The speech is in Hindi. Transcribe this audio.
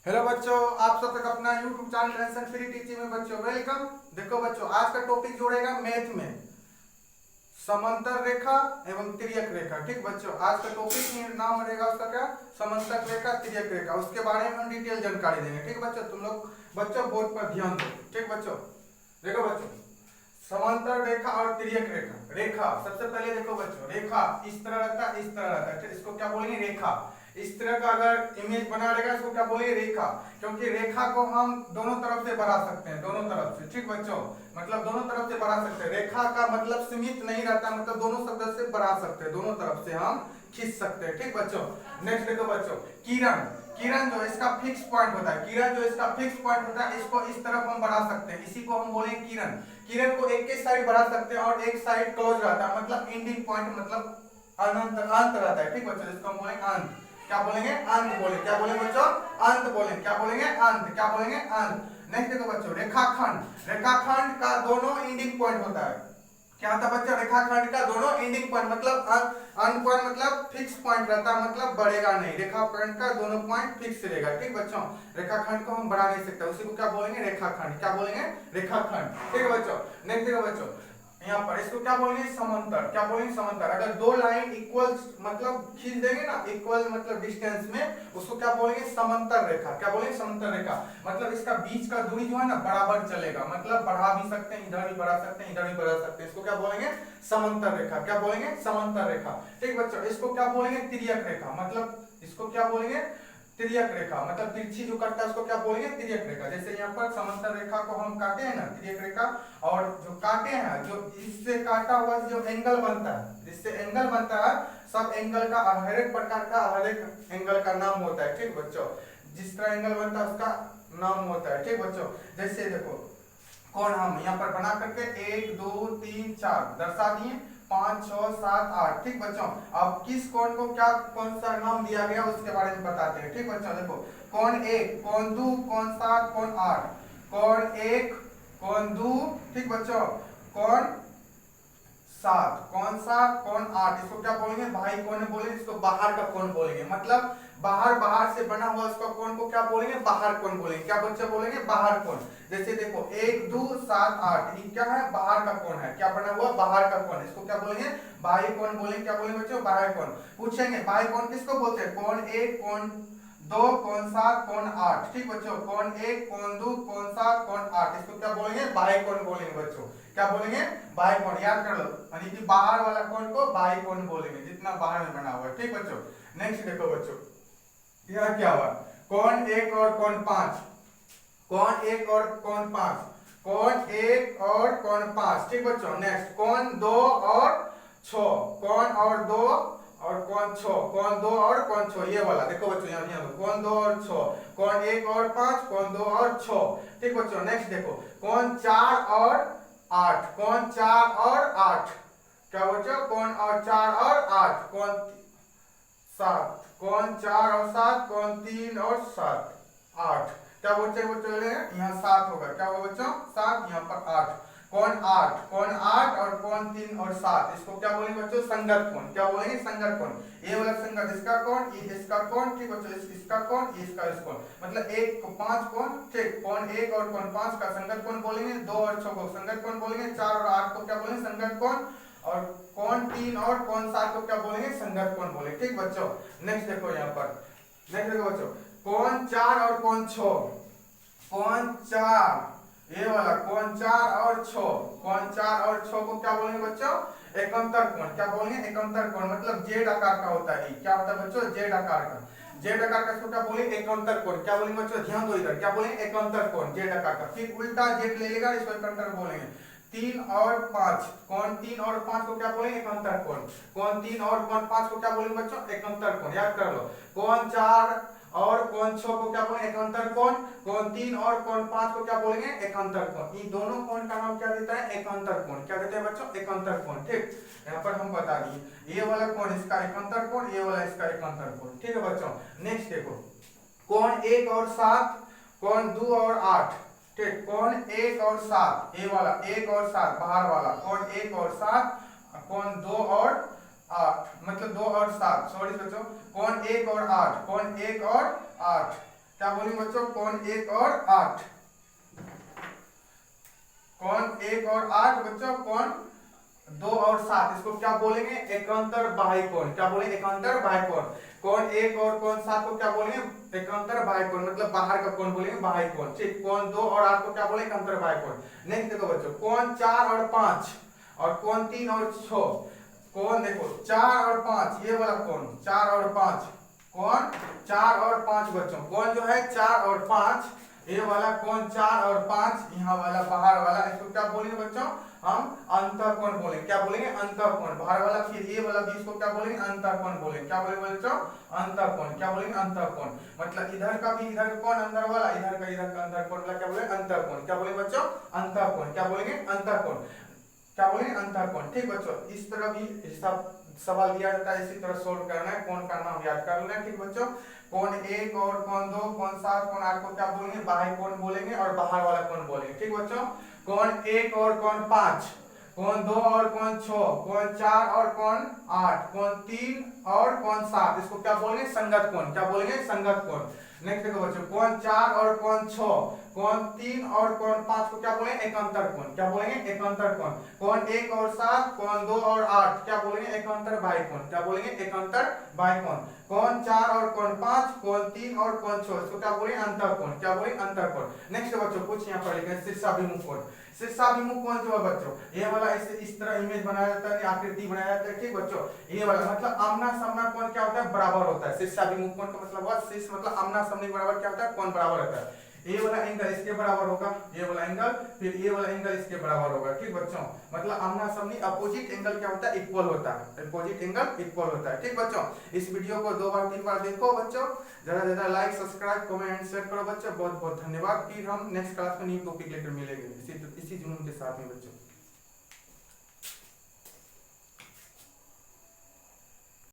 हेलो बच्चों, आप सब तक अपना YouTube channel tension free teaching में बच्चों वेलकम। देखो बच्चों, आज का टॉपिक जो रहेगा मैथ में समांतर रेखा एवं तिर्यक रेखा। ठीक बच्चों, आज का टॉपिक नाम रहेगा उसका क्या, समांतर रेखा तिर्यक रेखा। उसके बारे में हम डिटेल जानकारी देंगे। ठीक बच्चों, तुम लोग बच्चों बोर्ड पर ध्यान दो। ठीक बच्चों, देखो बच्चों, समांतर रेखा और तिर्यक रेखा। रेखा सबसे पहले देखो बच्चों, रेखा इस तरह रहता है, इस तरह रहता है, इसको क्या बोलेंगे, रेखा। इस तरह का अगर इमेज बना रहेगा इसको क्या बोलेंगे, रेखा। क्योंकि रेखा को हम दोनों तरफ से बढ़ा सकते हैं, दोनों तरफ से। ठीक बच्चों, मतलब दोनों तरफ से बढ़ा सकते हैं। रेखा का मतलब सीमित नहीं रहता, मतलब दोनों शब्द से बढ़ा सकते हैं, दोनों तरफ से हम खींच सकते हैं। ठीक बच्चों, नेक्स्ट देखो बच्चों, किरण। किरण जो इसका फिक्स पॉइंट होता है, किरण जो इसका फिक्स पॉइंट होता है, इसको इस तरफ हम बढ़ा सकते हैं, इसी को हम बोलेंगे किरण। किरण को एक साइड बढ़ा सकते हैं और एक साइड क्लोज रहता है, मतलब एंडिंग पॉइंट, मतलब अनंत अंत रहता है। ठीक बच्चों, इसको हम बोलेंगे अंत। क्या बोलेंगे, अंत बोलेंगे। क्या बोलेंगे बच्चों, अंत बोलेंगे। क्या बोलेंगे, अंत। क्या बोलेंगे, अंत। नेक्स्ट देखो बच्चों, रेखाखंड। रेखाखंड का दोनों एंडिंग पॉइंट होता है। क्या होता है बच्चों, रेखाखंड का दोनों एंडिंग पॉइंट, मतलब अंत पॉइंट, मतलब फिक्स पॉइंट रहता है, मतलब बढ़ेगा नहीं। रेखाखंड का दोनों पॉइंट फिक्स रहेगा। ठीक बच्चों, रेखाखंड को हम बढ़ा नहीं सकते, उसी को क्या बोलेंगे, रेखाखंड। क्या बोलेंगे, रेखाखंड। ठीक है बच्चों, नेक्स्ट देखो बच्चों, यहाँ पर इसको क्या बोलेंगे, समांतर। क्या बोलेंगे, समांतर। अगर दो लाइन इक्वल मतलब खींच देंगे ना, इक्वल मतलब डिस्टेंस में, उसको क्या बोलेंगे, समांतर रेखा। क्या बोलेंगे, समांतर रेखा। मतलब इसका बीच का दूरी जो है ना बराबर चलेगा, मतलब बढ़ा भी सकते हैं, इधर भी बढ़ा सकते हैं, इधर भी बढ़ा सकते हैं। इसको क्या बोलेंगे, समांतर रेखा। क्या बोलेंगे, समांतर रेखा। ठीक बच्चों, इसको क्या बोलेंगे, तिर्यक रेखा। मतलब इसको क्या बोलेंगे, तिर्यक रेखा। मतलब तिरछी जो कटता है उसको क्या बोलेंगे, तिर्यक रेखा। जैसे यहाँ पर समांतर रेखा को हम काटे हैं ना, तिर्यक रेखा, और जो काटे हैं, जो इससे काटा हुआ जो एंगल बनता है, जिससे एंगल बनता है, सब एंगल का हर एक प्रकार का हर एक एंगल का नाम होता है। ठीक बच्चों, जिस तरह एंगल बनता है उसका नाम होता है। ठीक बच्चों, जैसे देखो कौन, हम यहाँ पर बना करके 1 2 3 4 दर्शा दिए, 5 6 7 8। ठीक बच्चों, अब किस कोण को क्या कौन सा नाम दिया गया उसके बारे में बताते हैं। ठीक बच्चों, देखो कोण 1, कोण 2, कोण 7, कोण 8। कोण 1, कोण 2, ठीक बच्चों, कोण 7, कौन सा, कोण 8। इसको क्या बोलेंगे, भाई कोण बोलेंगे, इसको बाहर का कोण बोलेंगे। मतलब बाहर से बना हुआ उसका कोण को क्या बोलेंगे, बाहर कोण बोलेंगे। क्या बच्चे बोलेंगे, बाहर कोण। जैसे देखो 1 2 7 8, ये क्या है, बाहर का कोण है। क्या बना हुआ, बाहर का कोण। इसको क्या बोलेंगे, बाह्य कोण बोलेंगे। क्या बोलेंगे बच्चों, बाह्य कोण। पूछेंगे बाह्य कोण किसको बोलते हैं, कोण 1, कोण 2, कोण 7, कोण 8। ठीक बच्चों, कोण 1, कोण 2, कोण 7, कोण 8, इसको क्या बोलेंगे, बाह्य कोण बोलेंगे बच्चों। क्या बोलेंगे, बाह्य कोण। याद कर लो, यानी कि बाहर वाला कोण को बाह्य कोण बोलेंगे, जितना बाहर में बना हुआ है। ठीक बच्चों, नेक्स्ट देखो बच्चों, यह क्या हुआ, कोण 1 और कोण 5। कोण 1 और कोण 5, कोण 1 और कोण 5। ठीक बच्चों, नेक्स्ट कोण 2 और 6, कोण और 2 और कोण 6, कोण 2 और कोण 6, ये वाला देखो बच्चों, यहाँ कोण 2 और 6, कोण 1 और 5, कोण 2 और 6। ठीक बच्चों, नेक्स्ट देखो कोण 4 और 8, कोण 4 और 8। क्या बच्चों, कोण और 4 और 8, कोण 7, कोण 4 और 7, कोण 3 और 7 8। क्या बच्चे यहाँ 7 होगा। क्या होगा बच्चों, 7, यहाँ पर 8, कोण 8, कोण 8 और कोण 3 और 7। इसको क्या बोलेंगे बच्चों, संगत कोण। क्या बोलेंगे, संगत कोण। ये वाला संगत, इसका कोण, ये इसका कोण। ठीक बच्चों, इसका कोण, इसका इस कोण, मतलब 1 को 5 कोण। ठीक, कोण 1 और कोण 5 का संगत कोण बोलेंगे। 2 और 6 को संगत कोण बोलेंगे। 4 और 8 को क्या बोलेंगे, संगत कोण। और कोण 3 और कोण 7 को क्या बोलेंगे, संगत कोण बोलेंगे। ठीक बच्चों, नेक्स्ट देखो यहाँ पर, नेक्स्ट देखो बच्चों, कोण 4 और कोण 6। कोण 4, ये वाला कोण 4 और 6, कोण 4 और 6 को क्या बोलेंगे बच्चों, एकांतर कोण। क्या बोलेंगे, एकांतर कोण, मतलब जेड आकार का होता है। क्या होता है बच्चों, जेड आकार का। जेड आकार का इसको क्या बोलेंगे, एकांतर कोण। क्या बोलेंगे बच्चों, ध्यान दो इधर, क्या बोलेंगे, एकांतर कोण, जेड आकार का। फिर उल्टा जेड ले लेगा, इसको एकांतर बोलेंगे। 3 और 5, कोण 3 और 5 को क्या बोलेंगे, एकांतर कोण। कोण 3 और कोण 5 को क्या बोलेंगे बच्चों, एकांतर कोण। याद कर लो, कोण 4 और कोण 6 को क्या बोलेंगे, एकांतर कोण। कोण 3 और कोण 5 को क्या बोलेंगे, एकांतर कोण। इन दोनों कोण का नाम क्या देता है, एकांतर कोण। क्या देते हैं बच्चों, एकांतर कोण। ठीक, यहाँ पर हम बता दिए, ये वाला कोण इसका एकांतर कोण, ये वाला इसका एकांतर कोण। ठीक है बच्चों, नेक्स्ट देखो कोण 1 और 7, कोण 2 और 8। ठीक, कोण 1 और 7, ये वाला 1 और 7 बाहर वाला, कोण 1 और 7, कोण 2 और 8, मतलब 2 और 7, सॉरी बच्चों, कोण 1 और 8, कोण 1 और 8। क्या बोलेंगे बच्चों, कौन 1 और 8, कौन 1 और 8 बच्चों, कौन 2 और 7, इसको क्या बोलेंगे, एकांतर बाह्य कोण। क्या बोलेंगे, एकांतर बाह्य कोण। कौन 1 और कौन 7 को क्या बोलेंगे, एकांतर बाह्य कोण, मतलब बाहर का कोण बोलेंगे बाह्य कोण। ठीक, कौन 2 और 8 को क्या बोलेंगे, एकांतर बाह्य कोण। नेक्स्ट देखो बच्चों, कौन 4 और 5 और कौन 3 और 6, कौन देखो 4 और 5, ये वाला कौन 4 और 5, कौन 4 और 5 बच्चों, कौन जो है 4 और 5, ये वाला कौन 4 और 5, यहाँ वाला बाहर वाला, इसको क्या बोलेंगे बच्चों, हम अंतःकोण बोलेंगे। क्या बोलेंगे, अंतःकोण। बाहर वाला फिर ये वाला भी, इसको क्या बोलेंगे, अंतःकोण बोलेंगे। क्या बोलेंगे बच्चों, अंतःकोण। क्या बोलेंगे, अंतःकोण। मतलब इधर का भी इधर का कोण अंदर वाला, इधर का अंदर कोण वाला, क्या बोलेंगे, अंतःकोण। क्या बोलेंगे बच्चों, अंतःकोण। क्या बोलेंगे, अंतःकोण। क्या बोलेंगे, अंतःकोण। ठीक बच्चों, इस तरह भी सब सवाल दिया जाता है, इसी तरह सोल्व करना है, कौन का नाम याद कर लेना है। ठीक बच्चों, कौन 1 और कौन 2 कौन 7 कौन 8 को क्या बोलेंगे, बाह्य कोण बोलेंगे और बाहर वाला कोण बोलेंगे। ठीक बच्चों, कौन 1 और कौन 5, कौन 2 और कौन 6, कौन 4 और कौन 8, कौन 3 और कौन 7, इसको क्या बोलेंगे, संगत कोण। क्या बोलेंगे, संगत कोण। नेक्स्ट देखो बच्चों, कौन 4 और कौन 6, कौन 3 और कौन 5 को क्या बोलेंगे, एकांतर कोण। क्या बोलेंगे, एकांतर कोण। कौन 1 और 7, कौन 2 और 8, क्या बोलेंगे, एकांतर बाह्य कोण। क्या बोलेंगे, एकांतर बाह्य कोण। कौन 4 और कौन 5, कौन 3 और कौन 6, इसको क्या बोलेंगे, अंतःकोण। क्या बोलेंगे, अंतःकोण। नेक्स्ट बच्चों, कुछ यहाँ पर लिखे शीर्षाभिमुख कोण। शीर्षाभिमुख कोण जो है बच्चों, ये वाला इस तरह इमेज बनाया जाता है, आकृति बनाया जाता है। ठीक बच्चों, ये वाला मतलब आमना सामना कोण क्या होता है, बराबर होता है। शीर्षाभिमुख कोण का मतलब हुआ, शीर्ष मतलब आमना सामने बराबर क्या होता है, कोण बराबर होता है। ये वाला एंगल इसके बराबर होगा, ये वाला एंगल, फिर ये वाला एंगल इसके बराबर होगा। ठीक बच्चों, मतलब आमना सामने अपोजिट एंगल क्या होता है, इक्वल होता है। अपोजिट एंगल इक्वल होता है। ठीक बच्चों, इस वीडियो को 2 बार 3 बार देखो बच्चों, ज्यादा लाइक सब्सक्राइब कमेंट शेयर करो बच्चों। बहुत बहुत धन्यवाद। फिर हम नेक्स्ट क्लास में न्यू टॉपिक लेकर मिलेंगे इसी जुनून के साथ में बच्चों।